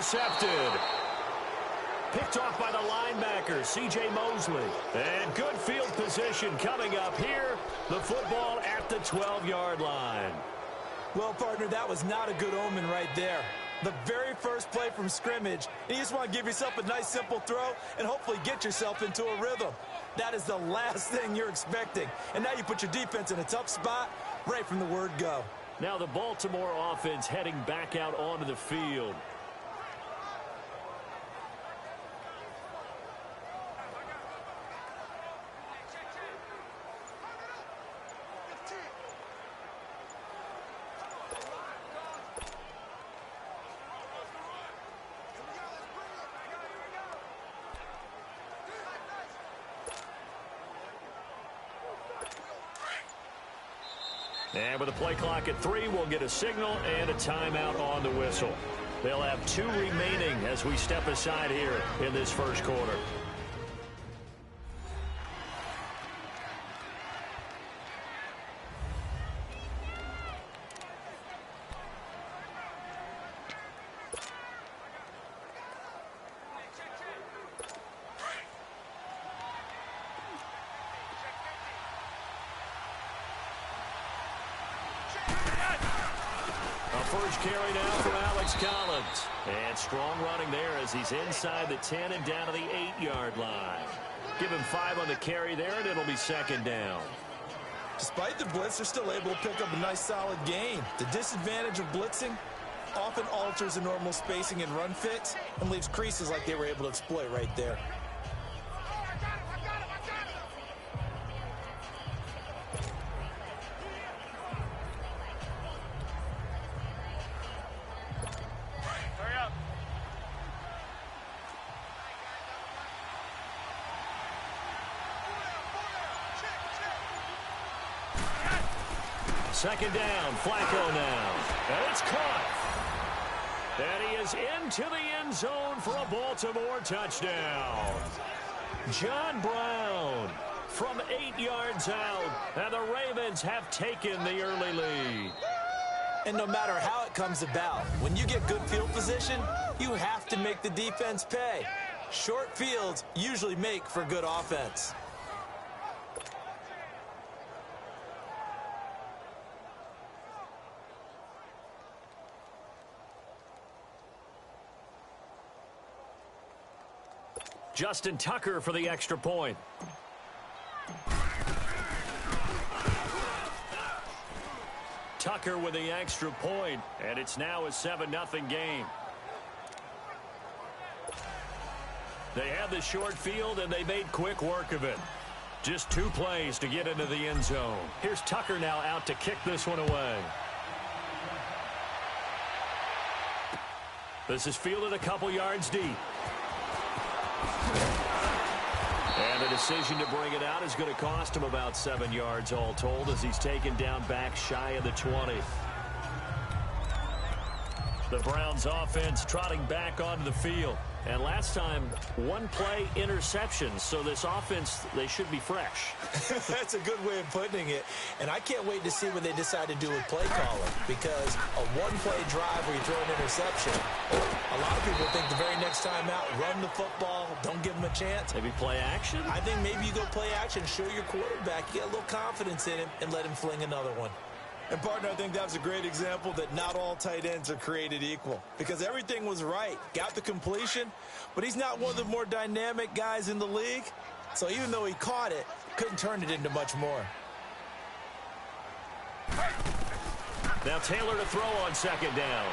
intercepted. Picked off by the linebacker, C.J. Mosley. And good field position coming up here. The football at the 12-yard line. Well, partner, that was not a good omen right there. The very first play from scrimmage, and you just want to give yourself a nice, simple throw and hopefully get yourself into a rhythm. That is the last thing you're expecting. And now you put your defense in a tough spot right from the word go. Now the Baltimore offense heading back out onto the field. And with the play clock at 3, we'll get a signal and a timeout on the whistle. They'll have 2 remaining as we step aside here in this first quarter. First carry now for Alex Collins. And strong running there as he's inside the 10 and down to the 8-yard line. Give him 5 on the carry there, and it'll be second down. Despite the blitz, they're still able to pick up a nice, solid gain. The disadvantage of blitzing often alters the normal spacing and run fits and leaves creases like they were able to exploit right there. Second down, Flacco now. And it's caught. And he is into the end zone for a Baltimore touchdown. John Brown from 8 yards out. And the Ravens have taken the early lead. And no matter how it comes about, when you get good field position, you have to make the defense pay. Short fields usually make for good offense. Justin Tucker for the extra point. Tucker with the extra point, and it's now a 7-0 game. They had the short field, and they made quick work of it. Just 2 plays to get into the end zone. Here's Tucker now out to kick this one away. This is fielded a couple yards deep. And the decision to bring it out is going to cost him about 7 yards all told as he's taken down back shy of the 20. The Browns offense trotting back onto the field. And last time, 1-play interception. So this offense, they should be fresh. That's a good way of putting it. And I can't wait to see what they decide to do with play calling. Because a 1-play drive where you throw an interception, a lot of people think the very next time out, run the football, don't give them a chance. Maybe play action? I think maybe you go play action, show your quarterback, you get a little confidence in him, and let him fling another one. And, partner, I think that was a great example that not all tight ends are created equal. Because everything was right. Got the completion, but he's not one of the more dynamic guys in the league. So even though he caught it, couldn't turn it into much more. Now Taylor to throw on second down.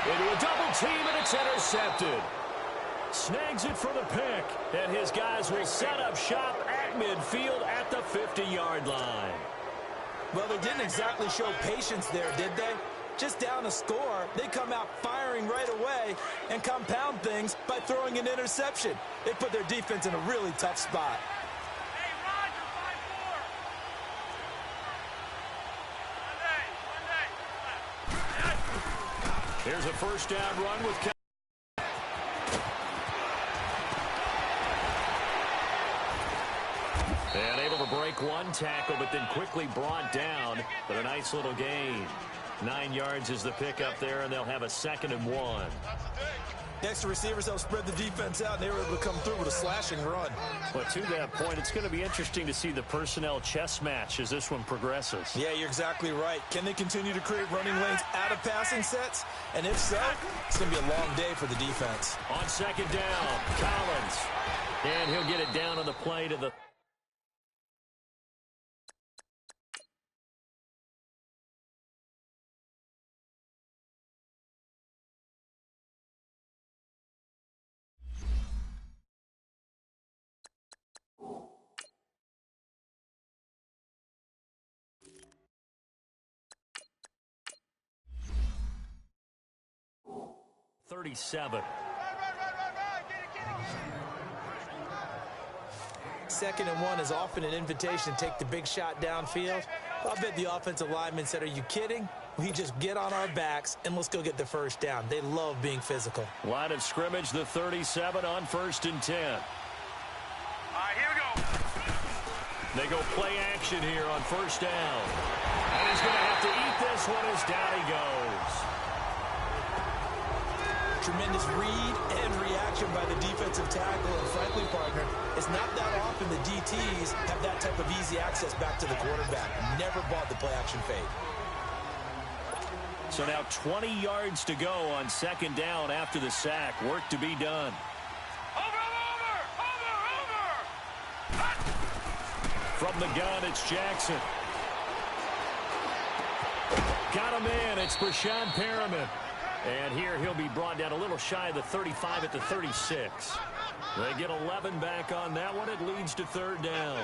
Into a double team, and it's intercepted. Snags it for the pick. And his guys will set up shop at midfield at the 50-yard line. Well, they didn't exactly show patience there, did they? Just down a score, they come out firing right away and compound things by throwing an interception. They put their defense in a really tough spot. Hey, Roger, 5-4. Here's a first down run with and able to break one tackle, but then quickly brought down, but a nice little gain. 9 yards is the pickup there, and they'll have a 2nd and 1. Next, the receivers help spread the defense out, and they were able to come through with a slashing run. But to that point, it's going to be interesting to see the personnel chess match as this one progresses. Yeah, you're exactly right. Can they continue to create running lanes out of passing sets? And if so, it's going to be a long day for the defense. On 2nd down, Collins. And he'll get it down on the play to the... .37. 2nd and 1 is often an invitation to take the big shot downfield. I bet the offensive lineman said, are you kidding? We just get on our backs and let's go get the first down. They love being physical. Line of scrimmage, the 37 on 1st and 10. All right, here we go. They go play action here on 1st down. And he's going to have to eat this one as down he goes. Tremendous read and reaction by the defensive tackle. And frankly, partner, it's not that often the DTs have that type of easy access back to the quarterback. Never bought the play action fade. So now 20 yards to go on 2nd down after the sack. Work to be done. Over. From the gun, it's Jackson. Got him in. It's Brashad Perriman. And here he'll be brought down a little shy of the 35 at the 36. They get 11 back on that one. It leads to 3rd down.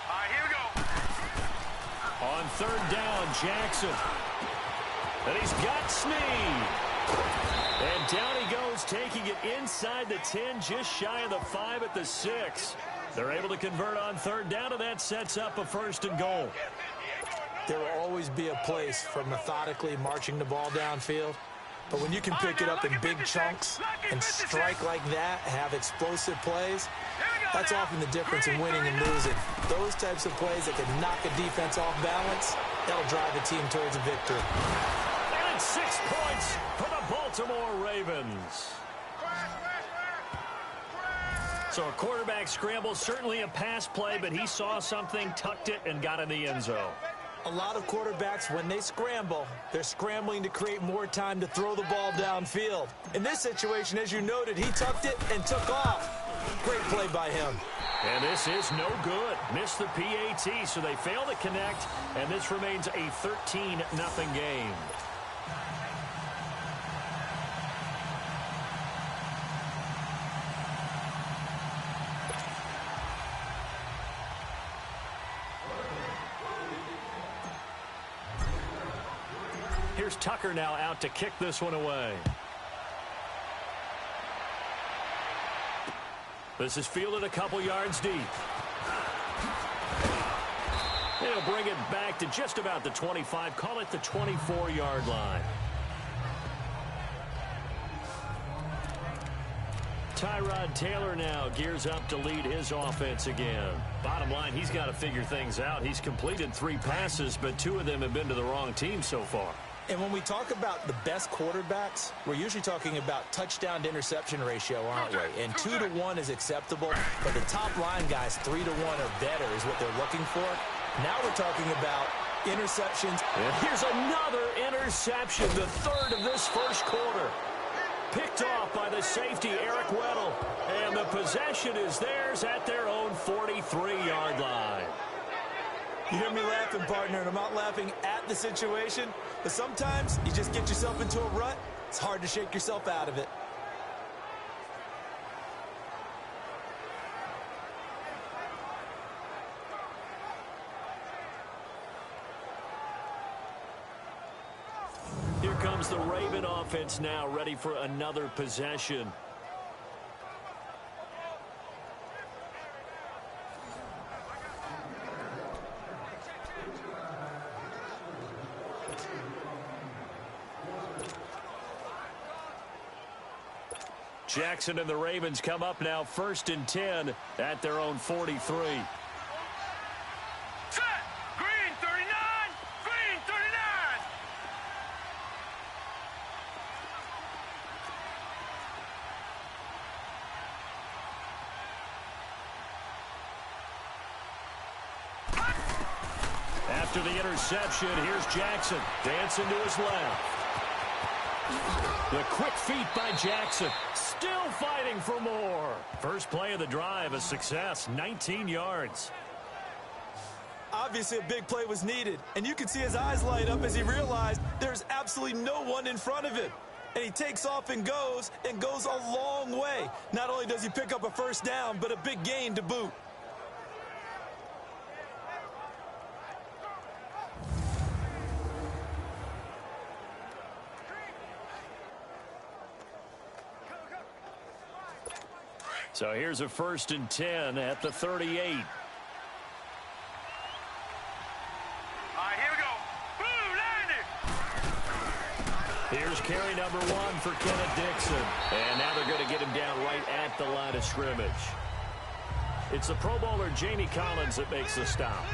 All right, here we go. On 3rd down, Jackson. And he's got Snead. And down he goes, taking it inside the 10, just shy of the 5 at the 6. They're able to convert on 3rd down, and that sets up a 1st and goal. There will always be a place for methodically marching the ball downfield. But when you can pick it up in big chunks and strike like that, have explosive plays, that's often the difference in winning and losing. Those types of plays that can knock a defense off balance, that'll drive a team towards a victory. And 6 points for the Baltimore Ravens. So a quarterback scramble, certainly a pass play, but he saw something, tucked it, and got in the end zone. A lot of quarterbacks, when they scramble, they're scrambling to create more time to throw the ball downfield. In this situation, as you noted, he tucked it and took off. Great play by him. And this is no good. Missed the PAT, so they fail to connect, and this remains a 13-0 game. Here's Tucker now out to kick this one away. This is fielded a couple yards deep. He'll bring it back to just about the 25. Call it the 24-yard line. Tyrod Taylor now gears up to lead his offense again. Bottom line, he's got to figure things out. He's completed 3 passes, but 2 of them have been to the wrong team so far. And when we talk about the best quarterbacks, we're usually talking about touchdown to interception ratio, aren't we? And 2-to-1 is acceptable, but the top line guys, 3-to-1 or better is what they're looking for. Now we're talking about interceptions. Here's another interception, the 3rd of this first quarter. Picked off by the safety, Eric Weddle. And the possession is theirs at their own 43-yard line. You hear me laughing, partner, and I'm not laughing at the situation, but sometimes you just get yourself into a rut. It's hard to shake yourself out of it. Here comes the Raven offense now, ready for another possession. Jackson and the Ravens come up now 1st and 10 at their own 43. Set. Green 39. Green 39. After the interception, here's Jackson dancing to his left. The quick feet by Jackson. Still fighting for more. First play of the drive, a success, 19 yards. Obviously, a big play was needed, and you can see his eyes light up as he realized there's absolutely no one in front of him. And he takes off and goes a long way. Not only does he pick up a first down, but a big gain to boot. So here's a 1st and 10 at the 38. All right, here we go. Boom, landed. Here's carry number 1 for Kenneth Dixon. And now they're going to get him down right at the line of scrimmage. It's the Pro Bowler Jamie Collins that makes the stop.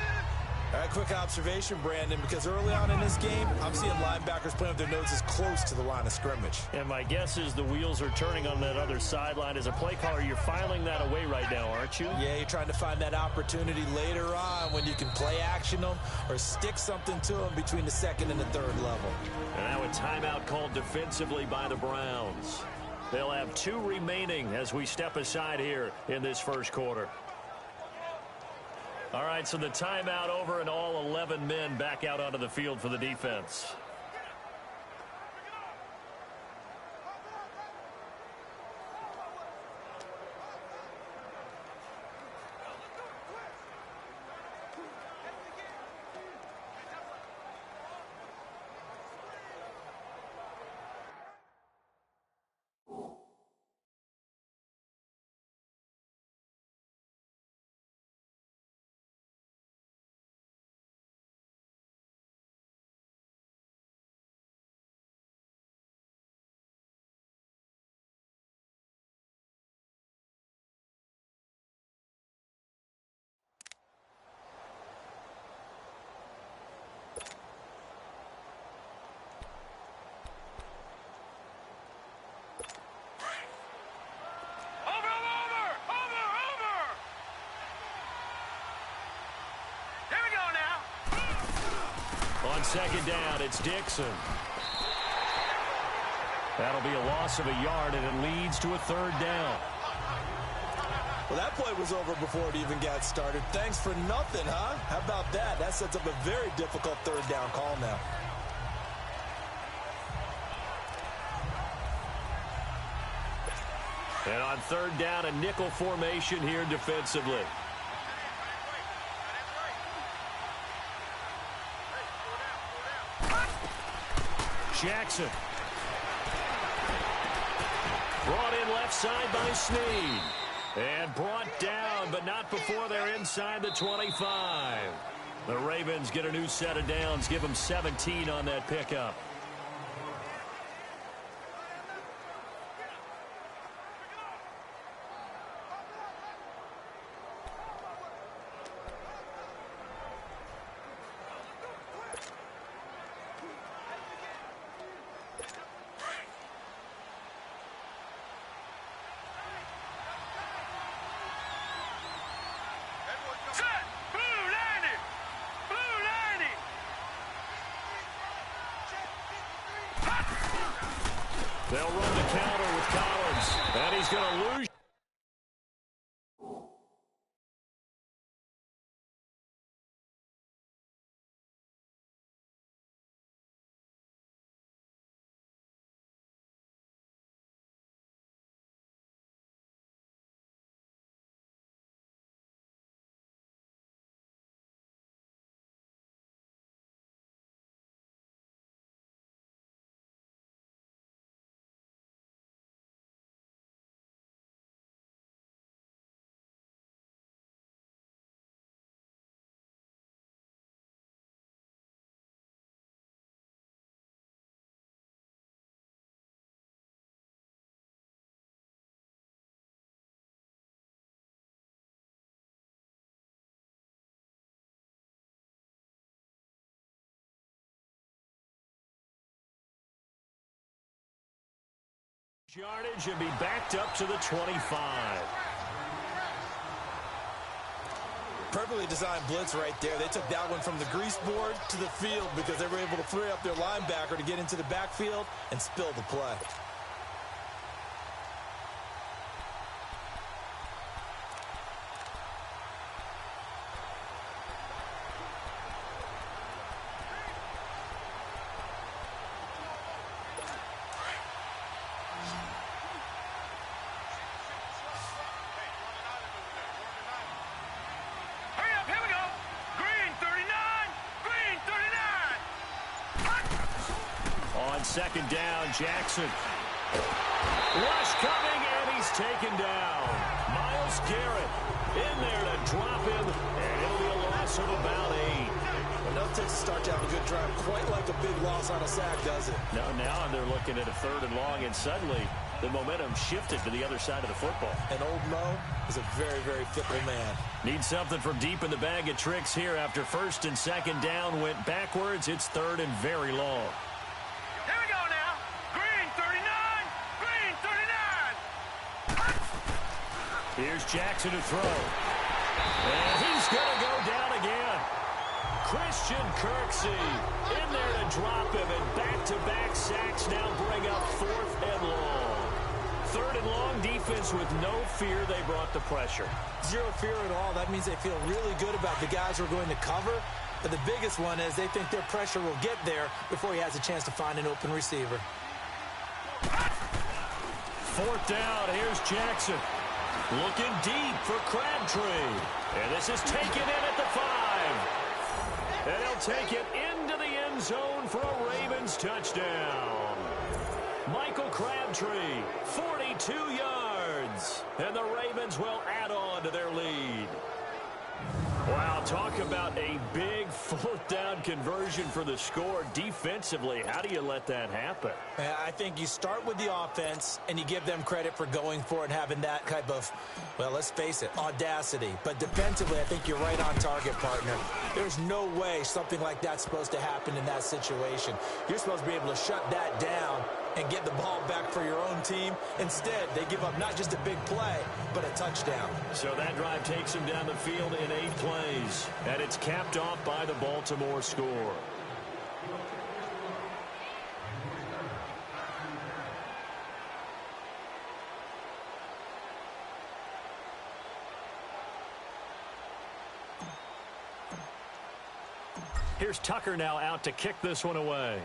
All right, quick observation, Brandon, because early on in this game, I'm seeing linebackers playing with their noses close to the line of scrimmage. And my guess is the wheels are turning on that other sideline. As a play caller, you're filing that away right now, aren't you? Yeah, you're trying to find that opportunity later on when you can play action them or stick something to them between the 2nd and the 3rd level. And now a timeout called defensively by the Browns. They'll have 2 remaining as we step aside here in this first quarter. All right, so the timeout over and all 11 men back out onto the field for the defense. On 2nd down, it's Dixon. That'll be a loss of a yard, and it leads to a 3rd down. Well, that play was over before it even got started. Thanks for nothing, huh? How about that? That sets up a very difficult 3rd down call now. And on 3rd down, a nickel formation here defensively. Jackson. Brought in left side by Snead. And brought down, but not before they're inside the 25. The Ravens get a new set of downs, give them 17 on that pickup. They'll run the counter with Collins, and he's going to lose. Yardage and be backed up to the 25. Perfectly designed blitz right there. They took that one from the grease board to the field because they were able to free up their linebacker to get into the backfield and spill the play. Second down, Jackson. Rush coming, and he's taken down. Myles Garrett in there to drop him, and it'll be a loss of about 8. Enough to start to have a good drive. Quite like a big loss on a sack, does it? Now they're looking at a 3rd and long, and suddenly the momentum shifted to the other side of the football. And old Mo is a very, very fickle man. Need something from deep in the bag of tricks here after 1st and 2nd down went backwards. It's 3rd and very long. Here's Jackson to throw. And he's going to go down again. Christian Kirksey in there to drop him, and back-to-back sacks now bring up 4th and long. 3rd and long, defense with no fear. They brought the pressure. Zero fear at all. That means they feel really good about the guys who are going to cover. But the biggest one is they think their pressure will get there before he has a chance to find an open receiver. 4th down. Here's Jackson. Looking deep for Crabtree. And this is taken in at the 5. And he'll take it into the end zone for a Ravens touchdown. Michael Crabtree, 42 yards. And the Ravens will add on to their lead. Wow, talk about a big 4th down conversion for the score. Defensively, how do you let that happen? I think you start with the offense, and you give them credit for going for it and having that type of, well, let's face it, audacity. But defensively, I think you're right on target, partner. There's no way something like that's supposed to happen in that situation. You're supposed to be able to shut that down and get the ball back for your own team. Instead, they give up not just a big play, but a touchdown. So that drive takes them down the field in 8 plays, and it's capped off by the Baltimore score. Here's Tucker now out to kick this one away.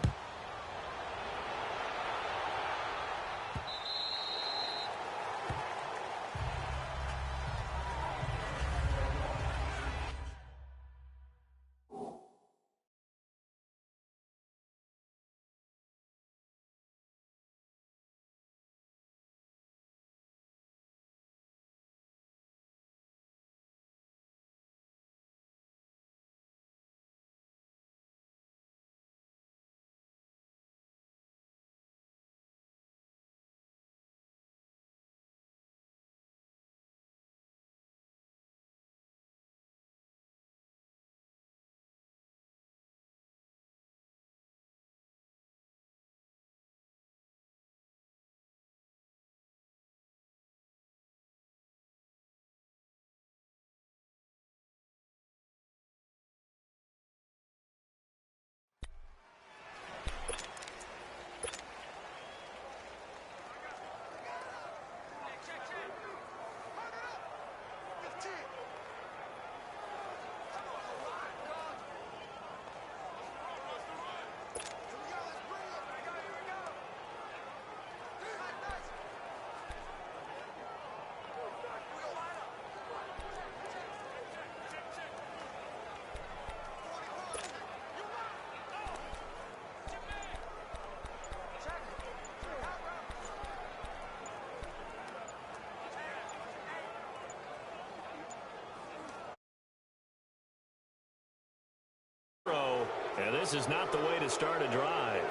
And this is not the way to start a drive.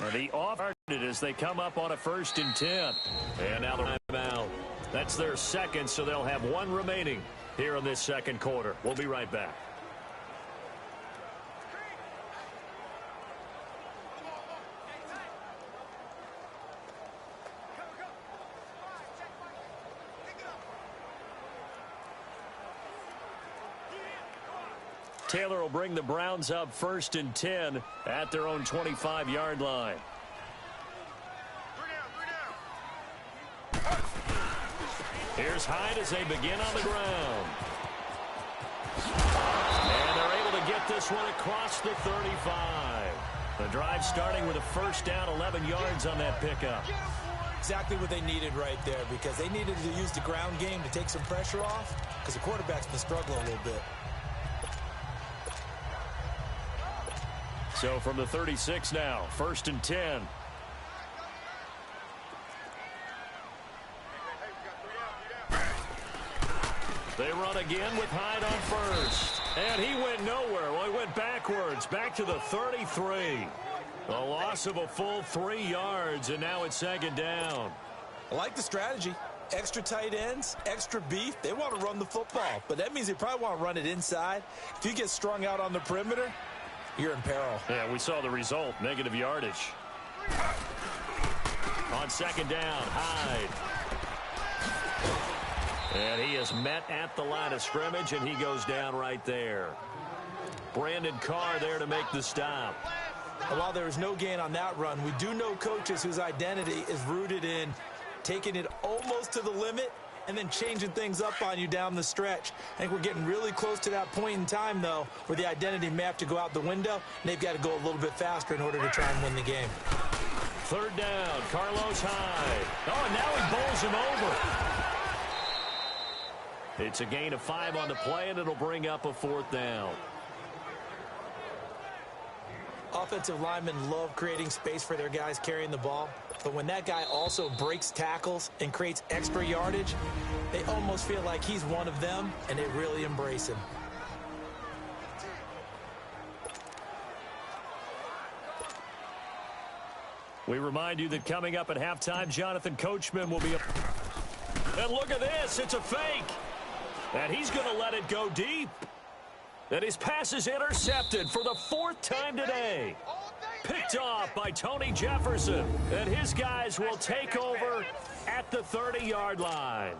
And the off as they come up on a 1st and 10. And now the timeout. That's their second, so they'll have one remaining here in this second quarter. We'll be right back. Taylor will bring the Browns up 1st and 10 at their own 25-yard line. Here's Hyde as they begin on the ground. And they're able to get this one across the 35. The drive starting with a 1st down, 11 yards on that pickup. Exactly what they needed right there, because they needed to use the ground game to take some pressure off, because the quarterback's been struggling a little bit. So from the 36 now, 1st and 10. They run again with Hyde on 1st. And he went nowhere. Well, he went backwards, back to the 33. A loss of a full 3 yards, and now it's 2nd down. I like the strategy. Extra tight ends, extra beef. They want to run the football, but that means they probably want to run it inside. If you get strung out on the perimeter, you're in peril. Yeah, we saw the result, negative yardage. On 2nd down, Hyde. And he is met at the line of scrimmage, and he goes down right there. Brandon Carr there to make the stop. While there was no gain on that run, we do know coaches whose identity is rooted in taking it almost to the limit and then changing things up on you down the stretch. I think we're getting really close to that point in time, though, where the identity may have to go out the window, and they've got to go a little bit faster in order to try and win the game. 3rd down, Carlos Hyde. Oh, and now he bowls him over. It's a gain of 5 on the play, and it'll bring up a 4th down. Offensive linemen love creating space for their guys carrying the ball, but when that guy also breaks tackles and creates extra yardage, they almost feel like he's one of them, and they really embrace him. We remind you that coming up at halftime, Jonathan Coachman will be up. And look at this, it's a fake. And he's going to let it go deep. And his pass is intercepted for the 4th time today. Picked off by Tony Jefferson. And his guys will take over at the 30-yard line.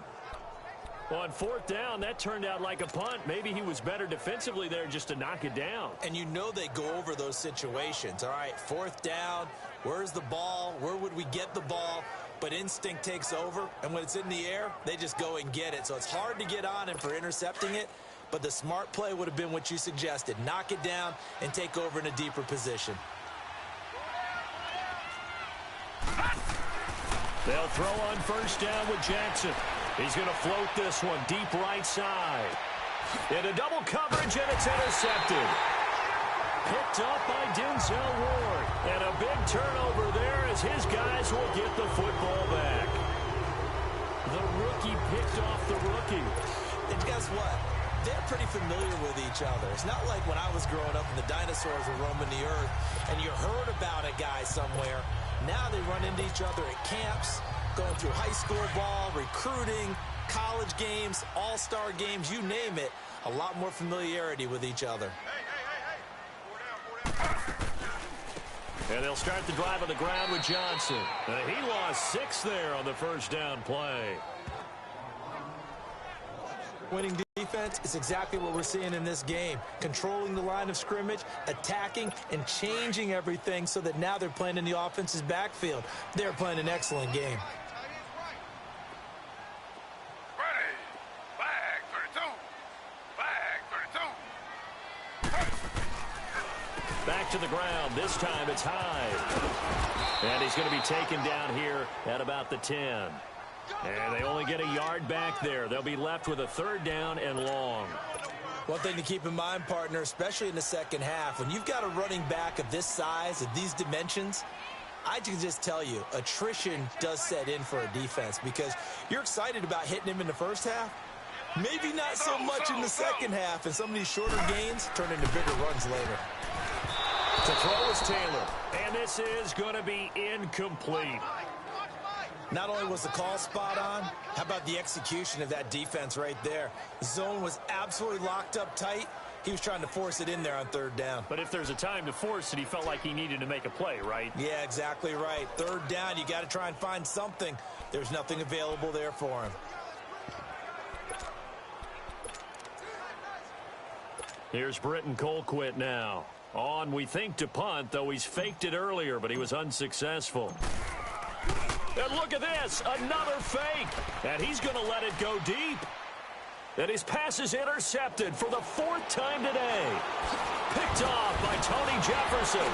On 4th down, that turned out like a punt. Maybe he was better defensively there just to knock it down. And you know they go over those situations. All right, 4th down, where's the ball? Where would we get the ball? But instinct takes over, and when it's in the air, they just go and get it. So it's hard to get on him for intercepting it, but the smart play would have been what you suggested. Knock it down and take over in a deeper position. They'll throw on 1st down with Jackson. He's going to float this one deep right side. Into double coverage, and it's intercepted. Picked up by Denzel Ward. And a big turnover there as his guys will get the football back. The rookie picked off the rookie. And guess what? They're pretty familiar with each other. It's not like when I was growing up and the dinosaurs were roaming the earth and you heard about a guy somewhere. Now they run into each other at camps, going through high school ball, recruiting, college games, all-star games, you name it. A lot more familiarity with each other. And they'll start the drive on the ground with Johnson. He lost 6 there on the 1st down play. Winning defense is exactly what we're seeing in this game. Controlling the line of scrimmage, attacking, and changing everything so that now they're playing in the offense's backfield. They're playing an excellent game. Back to the ground. This time it's Hyde. And he's going to be taken down here at about the 10. And they only get a yard back there. They'll be left with a 3rd down and long. One thing to keep in mind, partner, especially in the second half, when you've got a running back of this size, of these dimensions, I can just tell you, attrition does set in for a defense because you're excited about hitting him in the first half. Maybe not so much in the second half, and some of these shorter gains turn into bigger runs later. To throw is Taylor. And this is going to be incomplete. Not only was the call spot on, how about the execution of that defense right there? The zone was absolutely locked up tight. He was trying to force it in there on third down. But if there's a time to force it, he felt like he needed to make a play, right? Yeah, exactly right. Third down, you got to try and find something. There's nothing available there for him. Here's Britton Colquitt now. On, we think, to punt, though he's faked it earlier, but he was unsuccessful. And look at this, another fake. And he's going to let it go deep. And his pass is intercepted for the 4th time today. Picked off by Tony Jefferson.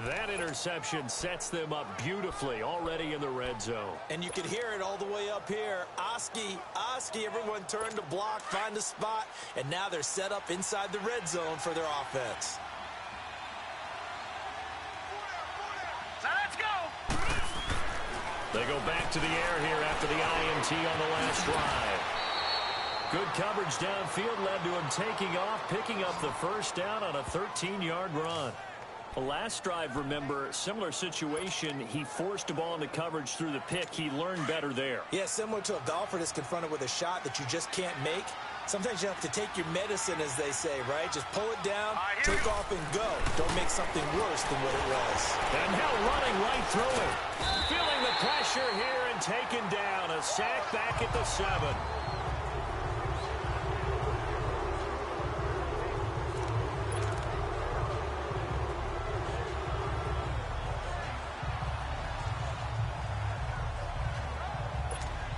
That interception sets them up beautifully already in the red zone. And you can hear it all the way up here. Oski, everyone turned to block, find a spot, and now they're set up inside the red zone for their offense. So let's go. They go back to the air here after the INT on the last drive. Good coverage downfield led to him taking off, picking up the first down on a 13-yard run. The last drive, remember, similar situation. He forced a ball into coverage through the pick. He learned better there. Yeah, similar to a golfer that's confronted with a shot that you just can't make. Sometimes you have to take your medicine, as they say, right? Just pull it down, take off, and go. Don't make something worse than what it was. And now running right through it. Feeling the pressure here and taken down. A sack back at the 7.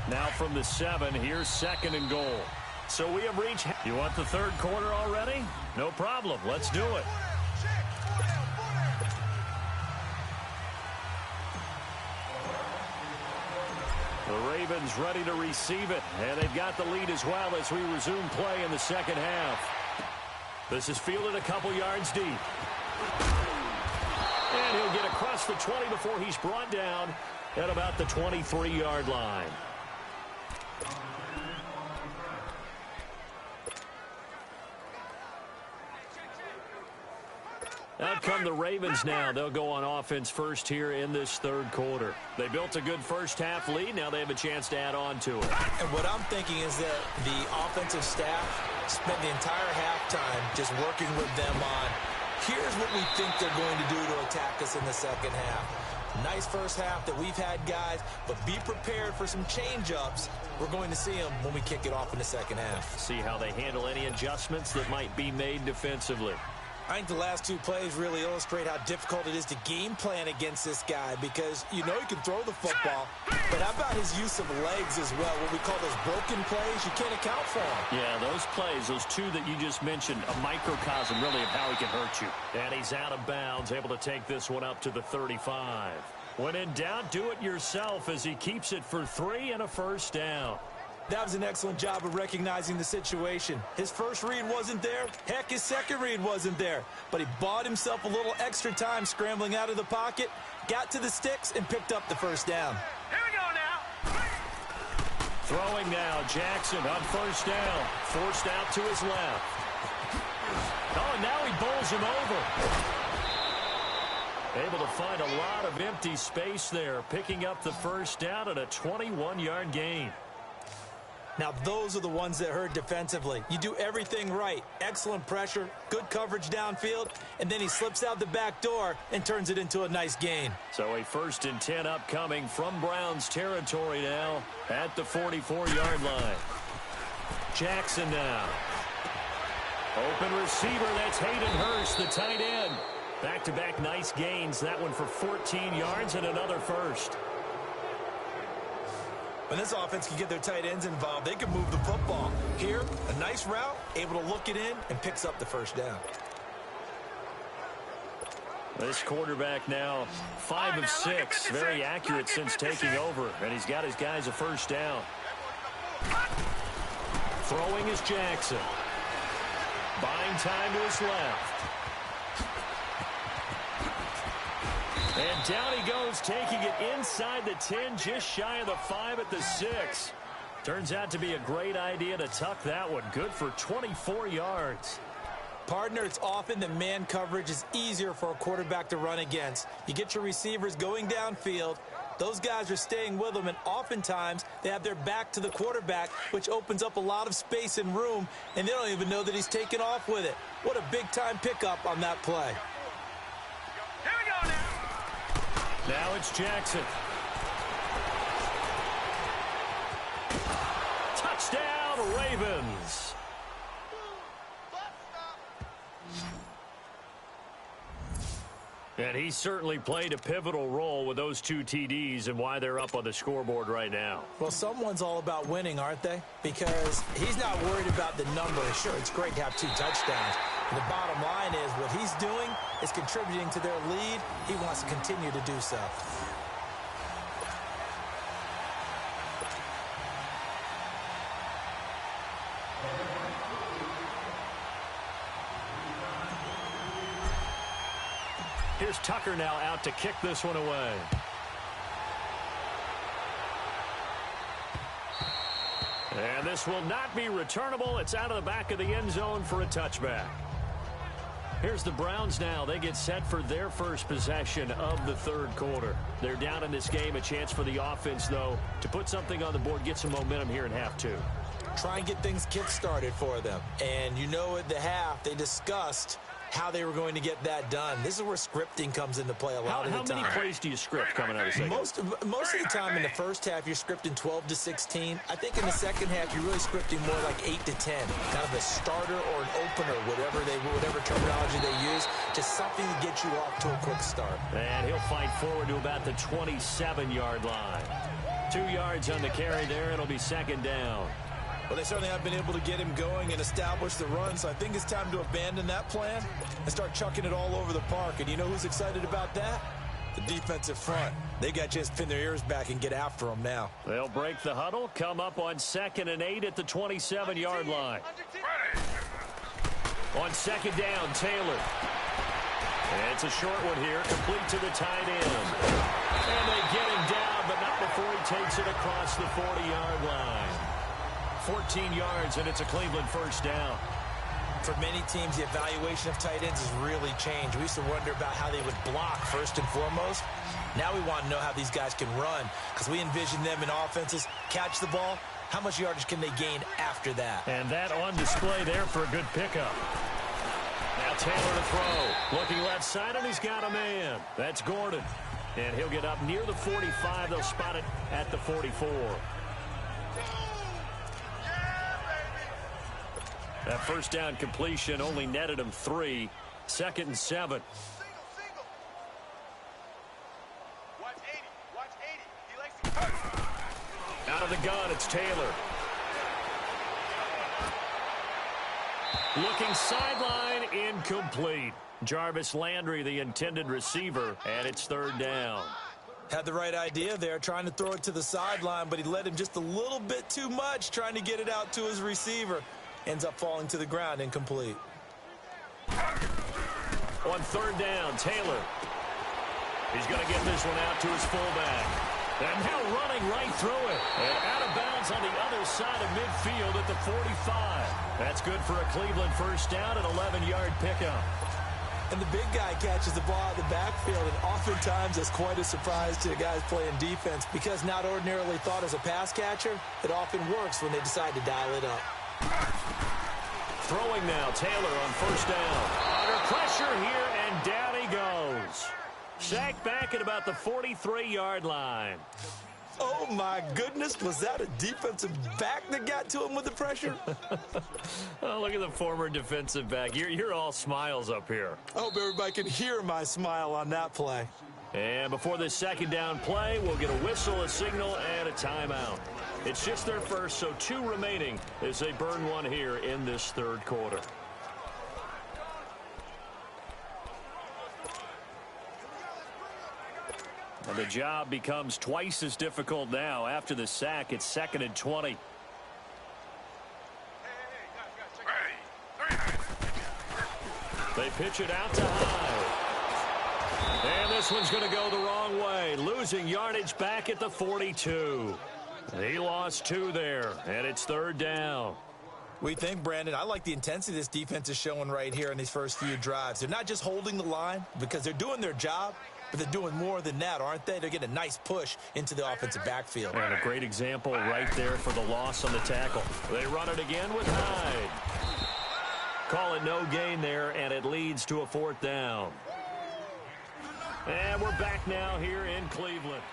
Now from the 7, here's 2nd and goal. So we have reached... You want the 3rd quarter already? No problem. Let's do it. The Ravens ready to receive it. And they've got the lead as well as we resume play in the 2nd half. This is fielded a couple yards deep. And he'll get across the 20 before he's brought down at about the 23-yard line. Out come the Ravens now. They'll go on offense first here in this 3rd quarter. They built a good first-half lead. Now they have a chance to add on to it. And what I'm thinking is that the offensive staff spent the entire halftime just working with them on, here's what we think they're going to do to attack us in the 2nd half. Nice first half that we've had, guys, but be prepared for some change-ups. We're going to see them when we kick it off in the 2nd half. See how they handle any adjustments that might be made defensively. I think the last 2 plays really illustrate how difficult it is to game plan against this guy because you know he can throw the football, but how about his use of legs as well? What we call those broken plays, you can't account for them. Yeah, those plays, those 2 that you just mentioned, a microcosm really of how he can hurt you. And he's out of bounds, able to take this one up to the 35. When in doubt, do it yourself as he keeps it for 3 and a first down. That was an excellent job of recognizing the situation. His first read wasn't there. Heck, his second read wasn't there. But he bought himself a little extra time scrambling out of the pocket, got to the sticks, and picked up the first down. Here we go now. Throwing now, Jackson on first down. Forced out to his left. Oh, and now he bowls him over. Able to find a lot of empty space there, picking up the first down at a 21-yard gain. Now, those are the ones that hurt defensively. You do everything right. Excellent pressure, good coverage downfield, and then he slips out the back door and turns it into a nice gain. So a 1st and 10 upcoming from Browns territory now at the 44-yard line. Jackson now. Open receiver, that's Hayden Hurst, the tight end. Back-to-back nice gains, that one for 14 yards and another first. When this offense can get their tight ends involved, they can move the football. Here, a nice route, able to look it in, and picks up the first down. This quarterback now 5 of 6, very accurate since taking over, and he's got his guys a first down. Throwing is Jackson. Buying time to his left. And down he goes, taking it inside the 10, just shy of the 5 at the 6. Turns out to be a great idea to tuck that one. Good for 24 yards. Partner, it's often that man coverage is easier for a quarterback to run against. You get your receivers going downfield. Those guys are staying with them, and oftentimes they have their back to the quarterback, which opens up a lot of space and room, and they don't even know that he's taken off with it. What a big-time pickup on that play. Here we go now. Now it's Jackson. Touchdown, Ravens. And he certainly played a pivotal role with those 2 TDs and why they're up on the scoreboard right now. Well, someone's all about winning, aren't they? Because he's not worried about the number. Sure, it's great to have 2 touchdowns. The bottom line is what he's doing is contributing to their lead. He wants to continue to do so. Here's Tucker now out to kick this one away. And this will not be returnable. It's out of the back of the end zone for a touchback. Here's the Browns now. They get set for their first possession of the third quarter. They're down in this game. A chance for the offense, though, to put something on the board, get some momentum here in half 2. Try and get things kick-started for them. And you know at the half, they discussed how they were going to get that done. This is where scripting comes into play a lot of the time. How many plays do you script coming out of the second? Most of the time in the first half, you're scripting 12 to 16. I think in the second half, you're really scripting more like 8 to 10. Kind of a starter or an opener, whatever terminology they use. Just something to get you off to a quick start. And he'll fight forward to about the 27-yard line. 2 yards on the carry there. It'll be second down. Well, they certainly have been able to get him going and establish the run, so I think it's time to abandon that plan and start chucking it all over the park. And you know who's excited about that? The defensive front. They got a chance to pin their ears back and get after them now. They'll break the huddle, come up on 2nd and 8 at the 27-yard line. On second down, Taylor. And it's a short one here, complete to the tight end. And they get him down, but not before he takes it across the 40-yard line. 14 yards, and it's a Cleveland first down. For many teams, the evaluation of tight ends has really changed. We used to wonder about how they would block first and foremost. Now we want to know how these guys can run, because we envision them in offenses catch the ball. How much yardage can they gain after that? And that on display there for a good pickup. Now Taylor to throw. Looking left side, and he's got a man. That's Gordon. And he'll get up near the 45. They'll spot it at the 44. That first down completion only netted him 3. 2nd and 7. Watch 80. Watch 80. He likes to cut. Out of the gun, it's Taylor. Looking sideline, incomplete. Jarvis Landry, the intended receiver, and it's 3rd down. Had the right idea there, trying to throw it to the sideline, but he led him just a little bit too much, trying to get it out to his receiver. Ends up falling to the ground, incomplete. On 3rd down, Taylor. He's going to get this one out to his fullback. And now running right through it. And out of bounds on the other side of midfield at the 45. That's good for a Cleveland first down, an 11-yard pickup. And the big guy catches the ball out of the backfield, and oftentimes that's quite a surprise to the guys playing defense, because not ordinarily thought as a pass catcher, it often works when they decide to dial it up. Throwing now, Taylor on first down. Under pressure here, and down he goes. Sacked back at about the 43-yard line. Oh, my goodness. Was that a defensive back that got to him with the pressure? Oh, look at the former defensive back. You're all smiles up here. I hope everybody can hear my smile on that play. And before this second down play, we'll get a whistle, a signal, and a timeout. It's just their first, so 2 remaining as they burn one here in this third quarter. And the job becomes twice as difficult now. After the sack, it's 2nd and 20. They pitch it out to Hyde. And this one's going to go the wrong way. Losing yardage back at the 42. He lost 2 there, and it's 3rd down. We think, Brandon, I like the intensity this defense is showing right here in these first few drives. They're not just holding the line because they're doing their job, but they're doing more than that, aren't they? They're getting a nice push into the offensive backfield. And a great example right there for the loss on the tackle. They run it again with Hyde. Call it no gain there, and it leads to a 4th down. And we're back now here in Cleveland.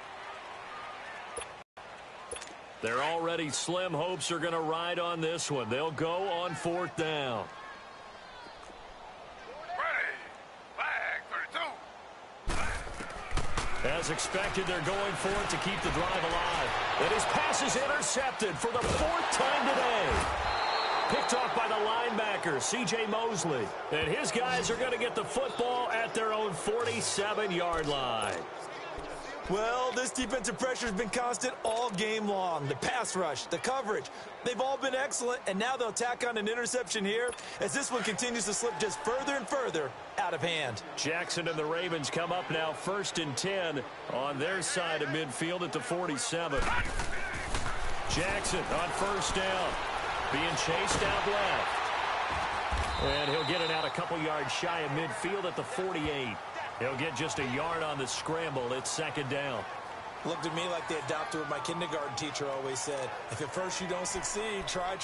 Their already slim hopes are going to ride on this one. They'll go on 4th down. As expected, they're going for it to keep the drive alive. And his pass is intercepted for the 4th time today. Picked off by the linebacker, C.J. Mosley. And his guys are going to get the football at their own 47-yard line. Well, this defensive pressure has been constant all game long. The pass rush, the coverage, they've all been excellent, and now they'll tack on an interception here as this one continues to slip just further and further out of hand. Jackson and the Ravens come up now 1st and 10 on their side of midfield at the 47. Jackson on 1st down, being chased out left. And he'll get it out a couple yards shy of midfield at the 48. He'll get just a yard on the scramble. It's 2nd down. Looked at me like they adopted what my kindergarten teacher always said. If at first you don't succeed, try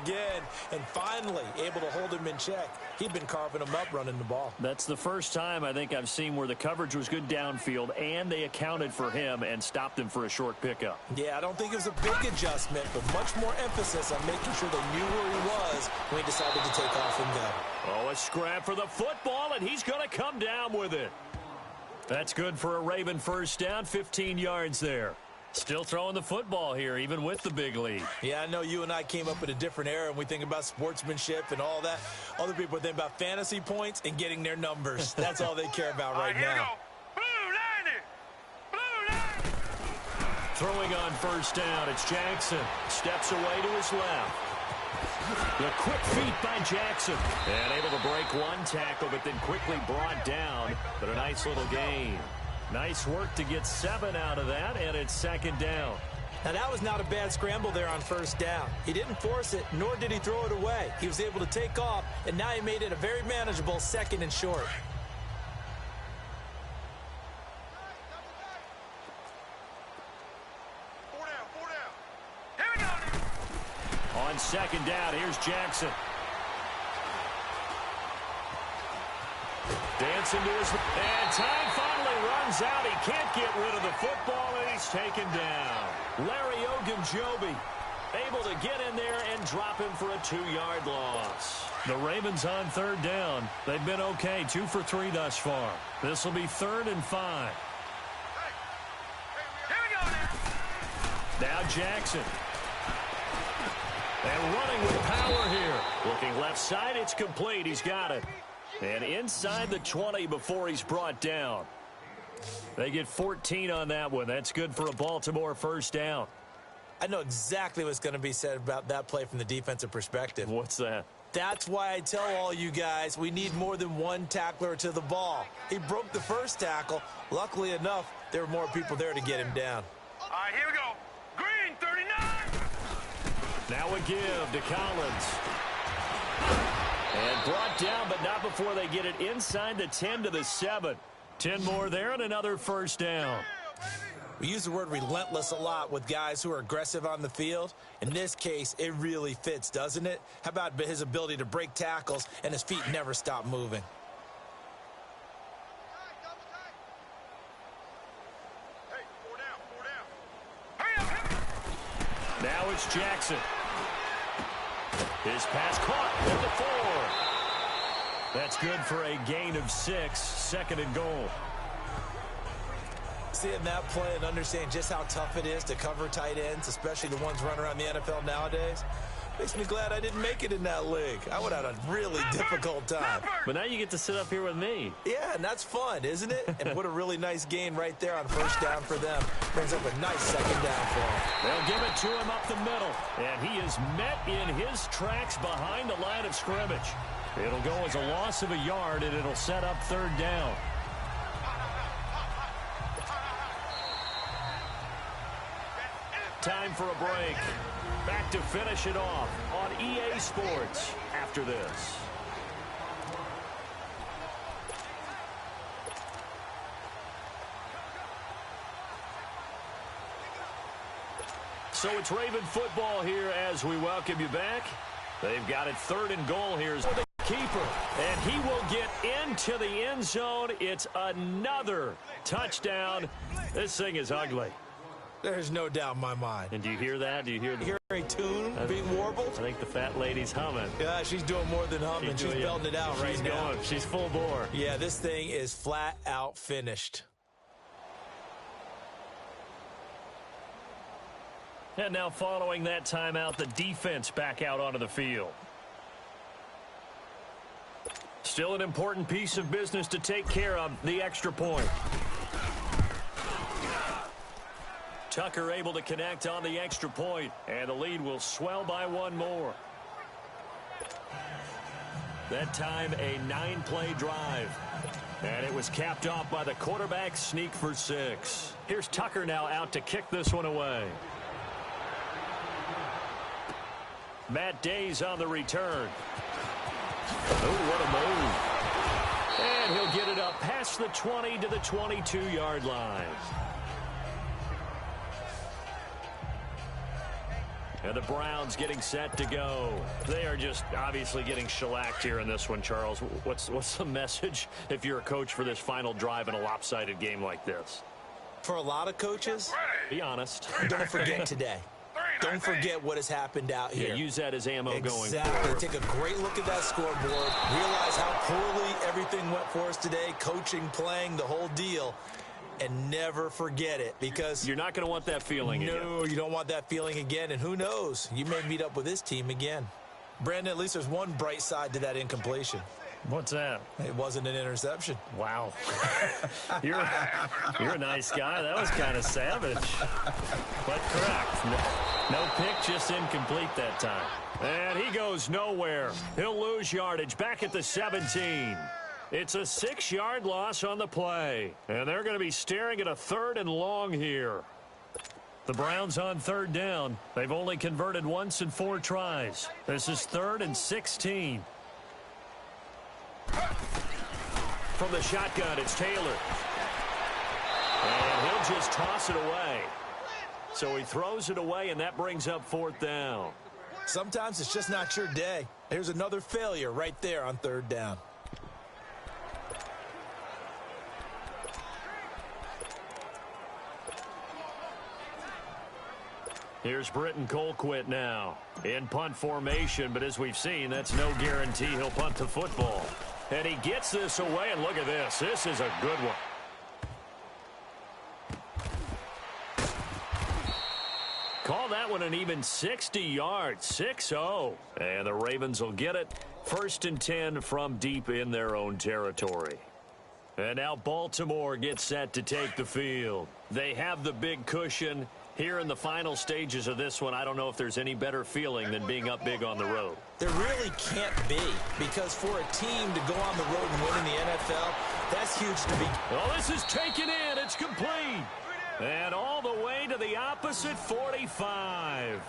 again. And finally, able to hold him in check. He'd been carving him up running the ball. That's the first time I think I've seen where the coverage was good downfield, and they accounted for him and stopped him for a short pickup. Yeah, I don't think it was a big adjustment, but much more emphasis on making sure they knew where he was when he decided to take off and go. Oh, a scrap for the football, and he's going to come down with it. That's good for a Raven 1st down, 15 yards there. Still throwing the football here, even with the big lead. Yeah, I know you and I came up in a different era, and we think about sportsmanship and all that. Other people think about fantasy points and getting their numbers. That's all they care about right now. Throwing on 1st down, it's Jackson. Steps away to his left. The quick feet by Jackson. And able to break one tackle, but then quickly brought down. But a nice little gain. Nice work to get 7 out of that, and it's 2nd down. Now, that was not a bad scramble there on 1st down. He didn't force it, nor did he throw it away. He was able to take off, and now he made it a very manageable 2nd and short. On 2nd down, here's Jackson. Dancing to his... And time finally runs out. He can't get rid of the football, and he's taken down. Larry Ogunjobi able to get in there and drop him for a 2-yard loss. The Ravens on 3rd down. They've been okay, 2 for 3 thus far. This will be 3rd and 5. Now Jackson. And running with power here. Looking left side, it's complete. He's got it. And inside the 20 before he's brought down. They get 14 on that one. That's good for a Baltimore 1st down. I know exactly what's going to be said about that play from the defensive perspective. What's that? That's why I tell all you guys we need more than one tackler to the ball. He broke the first tackle. Luckily enough, there were more people there to get him down. All right, here we go. Green, 39. Now a give to Collins. And brought down, but not before they get it inside the 10 to the 7. 10 more there and another 1st down. We use the word relentless a lot with guys who are aggressive on the field. In this case, it really fits, doesn't it? How about his ability to break tackles and his feet never stop moving? Hey, 4 down, 4 down. Hurry up. Now it's Jackson. His pass caught at the 4. That's good for a gain of 6, 2nd and goal. Seeing that play and understanding just how tough it is to cover tight ends, especially the ones running around the NFL nowadays. Makes me glad I didn't make it in that league. I would have had a really difficult time. But now you get to sit up here with me. Yeah, and that's fun, isn't it? And what a really nice gain right there on first down for them. Brings up a nice second down for them. They'll give it to him up the middle. And he is met in his tracks behind the line of scrimmage. It'll go as a loss of a yard, and it'll set up third down. Time for a break. Back to finish it off on EA Sports after this. So it's Raven football here as we welcome you back. They've got it 3rd and goal here for the keeper. And he will get into the end zone. It's another touchdown. This thing is ugly. There's no doubt in my mind. And do you hear that? Do you hear a tune being warbled? I think the fat lady's humming. Yeah, she's doing more than humming. She's belting it out right now. She's full bore. Yeah, this thing is flat out finished. And now following that timeout, the defense back out onto the field. Still an important piece of business to take care of, the extra point. Tucker able to connect on the extra point, and the lead will swell by one more. That time, a 9-play drive. And it was capped off by the quarterback sneak for 6. Here's Tucker now out to kick this one away. Matt Day's on the return. Oh, what a move. And he'll get it up past the 20 to the 22-yard line. And the Browns getting set to go. They are just obviously getting shellacked here in this one, Charles. What's the message if you're a coach for this final drive in a lopsided game like this? For a lot of coaches, be honest. Don't forget today. Don't forget what has happened out here. Yeah, use that as ammo going forward. Exactly. Take a great look at that scoreboard. Realize how poorly everything went for us today. Coaching, playing, the whole deal. And never forget it, because you're not going to want that feeling again. No, you don't want that feeling again. And who knows? You may meet up with this team again. Brandon, at least there's one bright side to that incompletion. What's that? It wasn't an interception. Wow. You're a nice guy. That was kind of savage. But correct. No pick, just incomplete that time. And he goes nowhere. He'll lose yardage back at the 17. It's a 6-yard loss on the play. And they're going to be staring at a 3rd and long here. The Browns on 3rd down. They've only converted once in 4 tries. This is 3rd and 16. From the shotgun, it's Taylor. And he'll just toss it away. So he throws it away, and that brings up 4th down. Sometimes it's just not your day. Here's another failure right there on 3rd down. Here's Britton Colquitt now in punt formation, but as we've seen, that's no guarantee he'll punt the football. And he gets this away, and look at this. This is a good one. Call that one an even 60 yards, 6-0. And the Ravens will get it. 1st and 10 from deep in their own territory. And now Baltimore gets set to take the field. They have the big cushion. Here in the final stages of this one, I don't know if there's any better feeling than being up big on the road. There really can't be, because for a team to go on the road and win in the NFL, that's huge to be. Well, this is taken in. It's complete. And all the way to the opposite 45.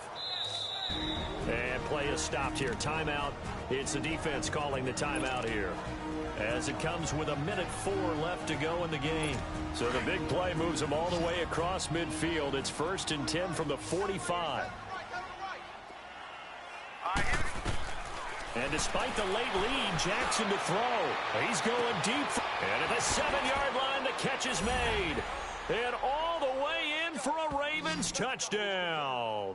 And play is stopped here. Timeout. It's the defense calling the timeout here, as it comes with 1:04 left to go in the game. So the big play moves them all the way across midfield. It's 1st and 10 from the 45. And despite the late lead, Jackson to throw. He's going deep. And at the 7-yard line, the catch is made. And all the way in for a Ravens touchdown.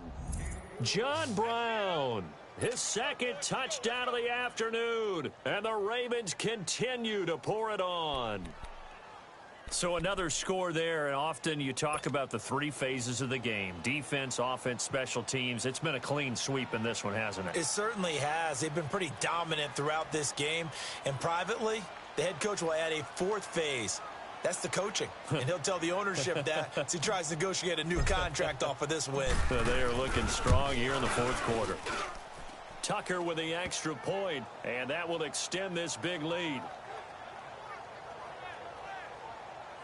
John Brown, his 2nd touchdown of the afternoon. And the Ravens continue to pour it on. So another score there, and often you talk about the three phases of the game: defense, offense, special teams. It's been a clean sweep in this one, hasn't it? It certainly has. They've been pretty dominant throughout this game. And privately, the head coach will add a fourth phase. That's the coaching. And he'll tell the ownership that as he tries to negotiate a new contract off of this win. They are looking strong here in the fourth quarter. Tucker with the extra point, and that will extend this big lead.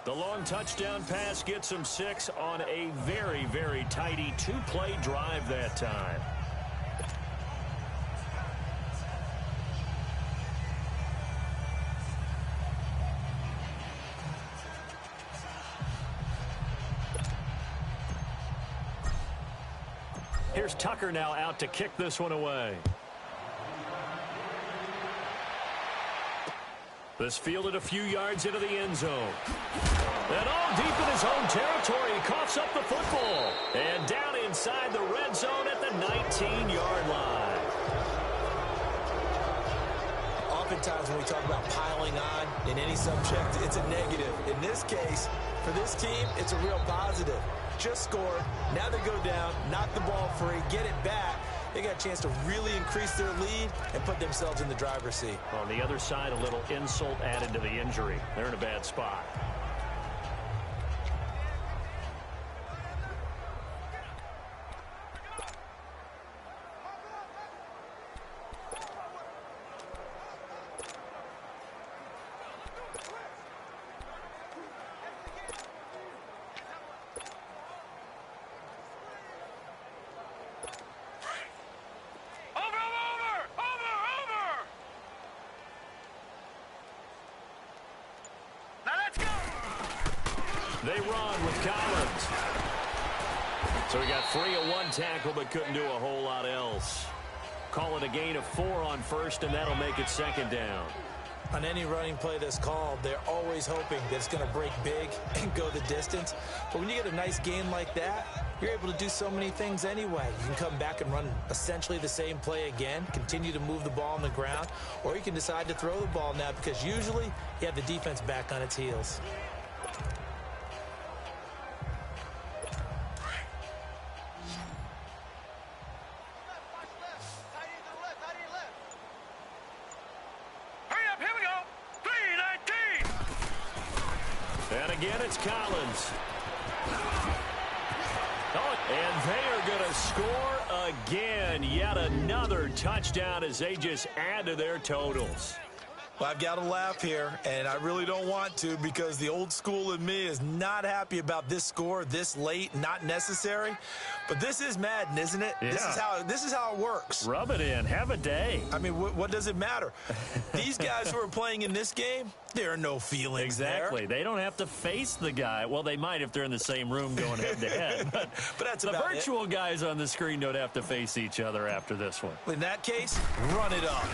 The long touchdown pass gets him 6 on a very, very tidy two-play drive that time. Here's Tucker now out to kick this one away. This fielded a few yards into the end zone. And all deep in his own territory, he coughs up the football. And down inside the red zone at the 19-yard line. Oftentimes when we talk about piling on in any subject, it's a negative. In this case, for this team, it's a real positive. Just scored. Now they go down, knock the ball free, get it back. They got a chance to really increase their lead and put themselves in the driver's seat. On the other side, a little insult added to the injury. They're in a bad spot. They run with Collins. So he got free of one tackle but couldn't do a whole lot else. Call it a gain of 4 on first, and that'll make it second down. On any running play that's called, they're always hoping that it's going to break big and go the distance. But when you get a nice gain like that, you're able to do so many things anyway. You can come back and run essentially the same play again, continue to move the ball on the ground, or you can decide to throw the ball now because usually you have the defense back on its heels. And again, it's Collins. Oh, and they are going to score again. Yet another touchdown as they just add to their totals. Well, I've got to laugh here, and I really don't want to because the old school in me is not happy about this score this late, not necessary. But this is Madden, isn't it? Yeah. This is how it works. Rub it in. Have a day. I mean, what does it matter? These guys who are playing in this game, there are no feelings Exactly. there. They don't have to face the guy. Well, they might if they're in the same room going head-to-head. But that's the about virtual guys on the screen don't have to face each other after this one. In that case, run it up.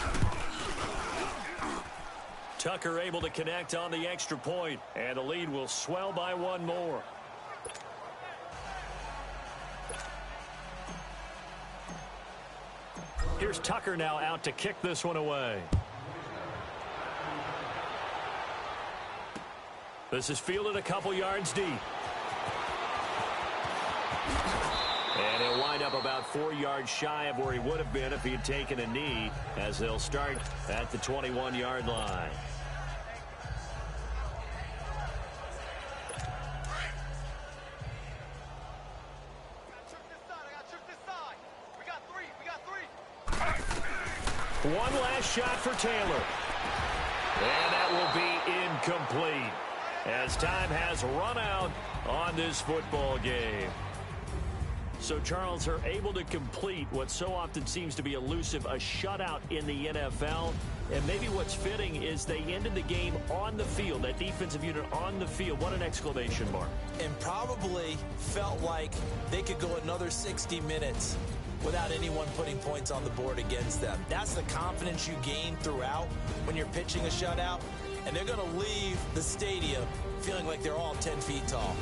Tucker able to connect on the extra point, and the lead will swell by one more. Here's Tucker now out to kick this one away. This is fielded a couple yards deep. And he'll wind up about 4 yards shy of where he would have been if he had taken a knee, as they'll start at the 21-yard line. One last shot for Taylor. And that will be incomplete as time has run out on this football game. So, Charles, are able to complete what so often seems to be elusive, a shutout in the NFL. And maybe what's fitting is they ended the game on the field, that defensive unit on the field. What an exclamation mark. And probably felt like they could go another 60 minutes without anyone putting points on the board against them. That's the confidence you gain throughout when you're pitching a shutout. And they're going to leave the stadium feeling like they're all 10 feet tall.